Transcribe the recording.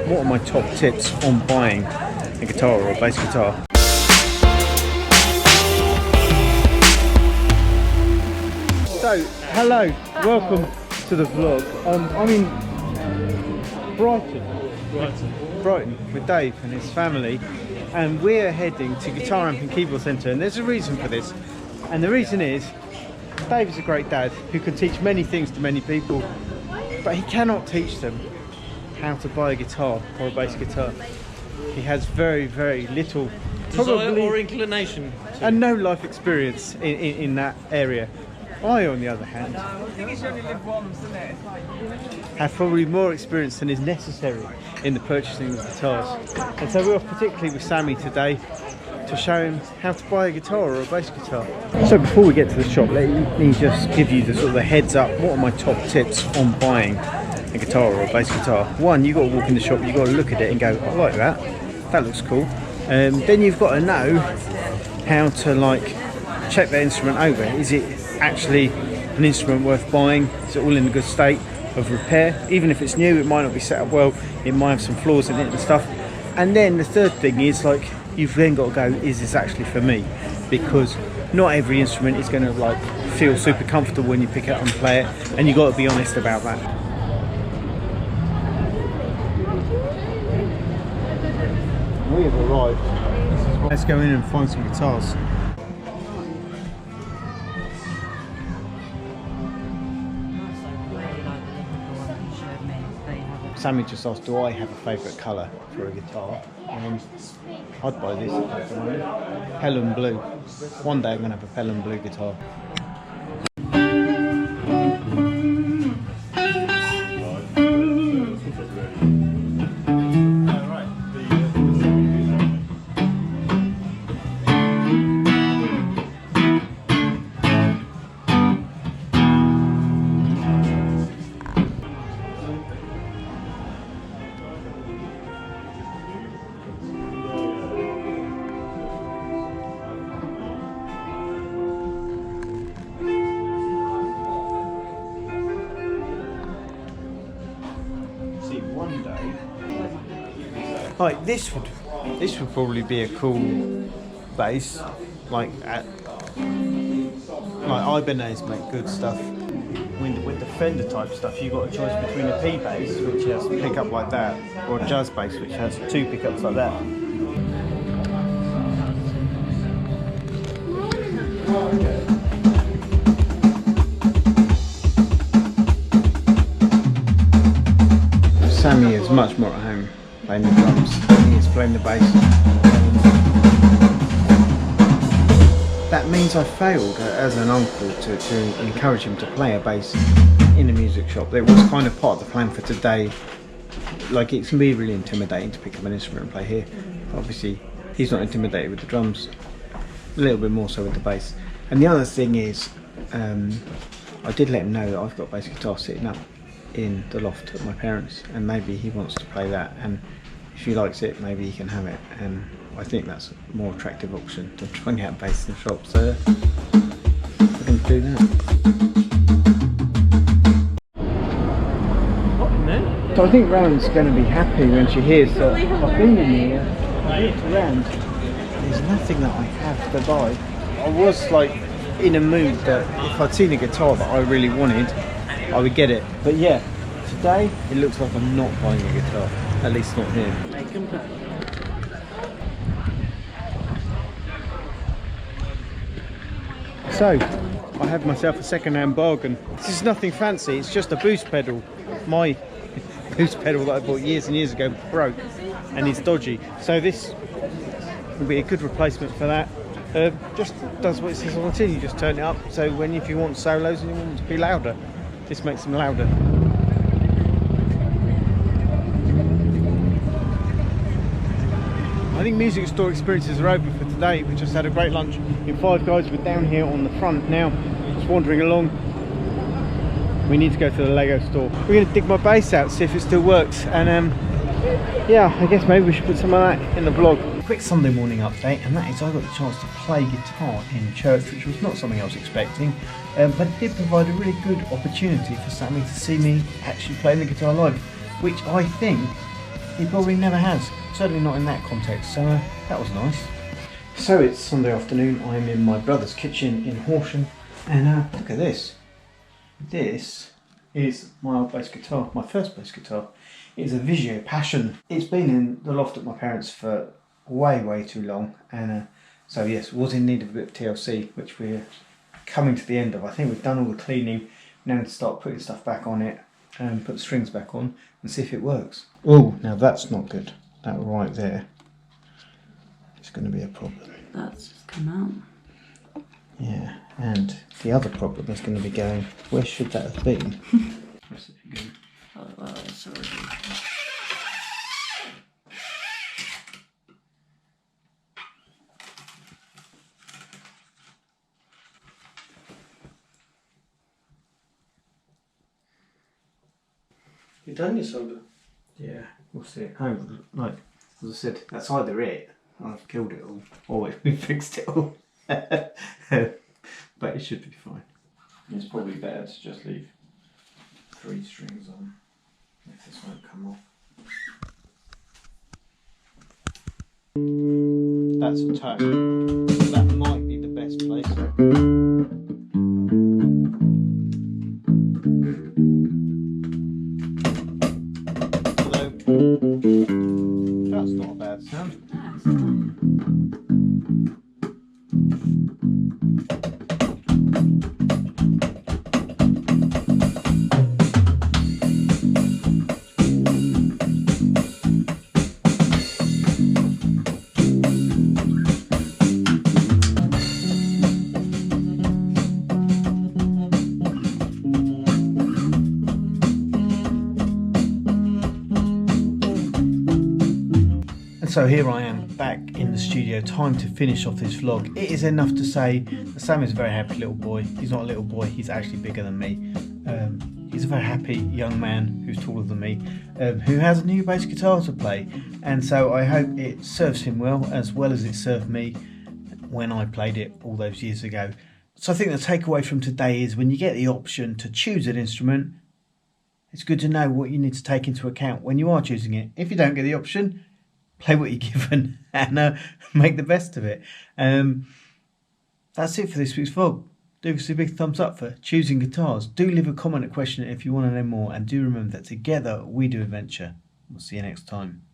what are my top tips on buying a guitar or a bass guitar. So, hello, welcome to the vlog. I'm in Brighton with Dave and his family, and we're heading to Guitar Amp and Keyboard Centre, and there's a reason for this, and the reason is Dave is a great dad who can teach many things to many people, but he cannot teach them how to buy a guitar or a bass guitar. He has very, very little desire or inclination and no life experience in that area. I, on the other hand, have probably more experience than is necessary in the purchasing of guitars. And so we're off particularly with Sammy today to show him how to buy a guitar or a bass guitar. So before we get to the shop, let me just give you the sort of the heads up. What are my top tips on buying a guitar or a bass guitar? One, you've got to walk in the shop, you've got to look at it and go, I like that, that looks cool. Then you've got to know how to check the instrument over. Is it actually an instrument worth buying? Is it all in a good state of repair? Even if it's new, it might not be set up well, it might have some flaws in it and stuff. And then the third thing is you've then got to go, is this actually for me? Because not every instrument is going to feel super comfortable when you pick it up and play it, and you've got to be honest about that. We have arrived. Let's go in and find some guitars. Sammy just asked, do I have a favourite colour for a guitar? I'd buy this at the moment. Pelham blue. One day I'm going to have a Pelham blue guitar. This would probably be a cool bass. Ibanez make good stuff. With the Fender type stuff, you've got a choice between a P bass, which has a pickup like that, or a jazz bass, which has two pickups like that. Sammy is much more at home playing the drums than he is playing the bass. That means I failed as an uncle to encourage him to play a bass in a music shop. It was kind of part of the plan for today. It can be really intimidating to pick up an instrument and play here. Obviously, he's not intimidated with the drums, a little bit more so with the bass. And the other thing is, I did let him know that I've got a bass guitar sitting up in the loft at my parents, and maybe he wants to play that, and if he likes it, maybe he can have it. And I think that's a more attractive option than trying out bass in the shop, so we're going to do that. So I think Rowan's going to be happy when she hears that I've been in here, I looked around, there's nothing that I have to buy. I was in a mood that if I'd seen a guitar that I really wanted, I would get it. But yeah, today it looks like I'm not buying a guitar, at least not here. So, I have myself a second-hand bargain. This is nothing fancy, it's just a boost pedal. My boost pedal that I bought years and years ago broke, and it's dodgy. So this will be a good replacement for that. Just does what it says on the tin, you just turn it up, so if you want solos and you want them to be louder, this makes them louder. I think music store experiences are open for today. We just had a great lunch in Five Guys. We're down here on the front now, just wandering along. We need to go to the Lego store. We're going to dig my bass out, see if it still works, and yeah, I guess maybe we should put some of that in the vlog. Quick Sunday morning update, and that is I got the chance to play guitar in church, which was not something I was expecting, but it did provide a really good opportunity for Sammy to see me actually playing the guitar live, which I think He probably never has, certainly not in that context, so that was nice. So it's Sunday afternoon, I'm in my brother's kitchen in Horsham, and look at this. This is my old bass guitar, my first bass guitar. It's a Vigio Passion. It's been in the loft at my parents' for way too long, and so yes, was in need of a bit of TLC, which we're coming to the end of. I think we've done all the cleaning. Now we need to start putting stuff back on it and put the strings back on and see if it works. Oh, now that's not good. That right there is going to be a problem. That's just come out. Yeah, and the other problem is going to be going, where should that have been? Recipe good. Oh, well, it's already. You done your solder? Yeah, we'll see. Oh, like, as I said, that's either it, I've killed it all, or we've fixed it all. But it should be fine. It's probably better to just leave 3 strings on, if this won't come off. That's a tone. That might be the best place. That's not a bad sound. So here I am back in the studio, time to finish off this vlog. It is enough to say that Sam is a very happy little boy. He's not a little boy, he's actually bigger than me. He's a very happy young man who's taller than me, who has a new bass guitar to play. And so I hope it serves him well as it served me when I played it all those years ago. So I think the takeaway from today is when you get the option to choose an instrument, it's good to know what you need to take into account when you are choosing it. If you don't get the option, play what you're given and make the best of it. That's it for this week's vlog. Do give us a big thumbs up for choosing guitars. Do leave a comment or question if you want to know more, and do remember that together we do adventure. We'll see you next time.